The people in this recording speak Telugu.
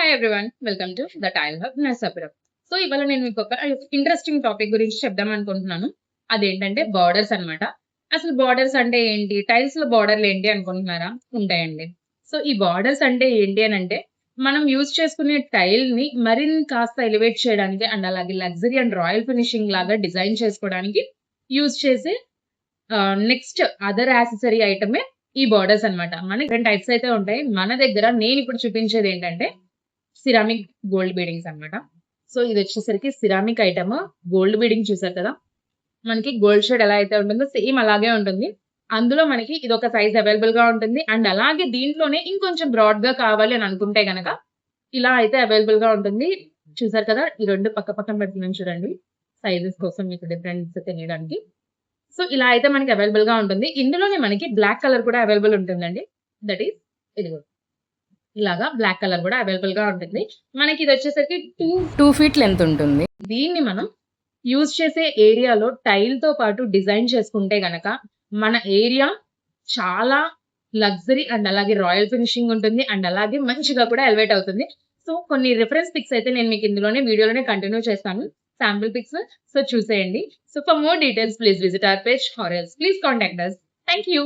Hi everyone welcome to the tile hub Narsapuram. So ఇవాళ నేను మీకు ఒక ఇంట్రెస్టింగ్ టాపిక్ గురించి చెప్దాం అనుకుంటున్నాను. అదేంటంటే బార్డర్స్ అన్నమాట. అసలు బార్డర్స్ అంటే ఏంటి, టైల్స్ లో బార్డర్లు ఏంటి అనుకుంటున్నారా? ఉంటాయండి. సో ఈ బార్డర్స్ అంటే ఏంటి అని అంటే మనం యూజ్ చేసుకునే టైల్ ని మరిన్ని కాస్త ఎలివేట్ చేయడానికి అండ్ అలాగే లగ్జరీ అండ్ రాయల్ ఫినిషింగ్ లాగా డిజైన్ చేసుకోవడానికి యూజ్ చేసే నెక్స్ట్ అదర్ యాక్సెసరీ ఐటమే ఈ బార్డర్స్ అన్నమాట. మనకి డిఫరెంట్ టైప్స్ అయితే ఉంటాయి. మన దగ్గర నేను ఇప్పుడు చూపించేది ఏంటంటే సిరామిక్ గోల్డ్ బీడింగ్స్ అన్నమాట. సో ఇది వచ్చేసరికి సిరామిక్ ఐటమ్. గోల్డ్ బీడింగ్ చూసారు కదా, మనకి గోల్డ్ షేడ్ ఎలా అయితే ఉంటుందో సేమ్ అలాగే ఉంటుంది. అందులో మనకి ఇది ఒక సైజ్ అవైలబుల్ గా ఉంటుంది. అండ్ అలాగే దీంట్లోనే ఇంకొంచెం బ్రాడ్ గా కావాలి అని అనుకుంటే గనక ఇలా అయితే అవైలబుల్ గా ఉంటుంది. చూసారు కదా, ఈ రెండు పక్క పక్కన పెడుతున్నాను చూడండి, సైజెస్ కోసం మీకు డిఫరెన్స్ తెలియడానికి. సో ఇలా అయితే మనకి అవైలబుల్ గా ఉంటుంది. ఇందులోనే మనకి బ్లాక్ కలర్ కూడా అవైలబుల్ ఉంటుందండి. దట్ ఈస్ ఇది ఇలాగా బ్లాక్ కలర్ కూడా అవైలబుల్ గా ఉంటుంది. మనకి ఇది వచ్చేసరికి 2 feet లెంత్ ఉంటుంది. దీన్ని మనం యూజ్ చేసే ఏరియాలో టైల్ తో పాటు డిజైన్ చేసుకుంటే గనక మన ఏరియా చాలా లగ్జరీ అండ్ అలాగే రాయల్ ఫినిషింగ్ ఉంటుంది. అండ్ అలాగే మంచిగా కూడా ఎలివేట్ అవుతుంది. సో కొన్ని రిఫరెన్స్ పిక్స్ అయితే నేను మీకు ఇందులోనే వీడియోలోనే కంటిన్యూ చేస్తాను, శాంపుల్ పిక్స్. సో చూసేయండి. So for more details please visit our page or else please contact us. Thank you.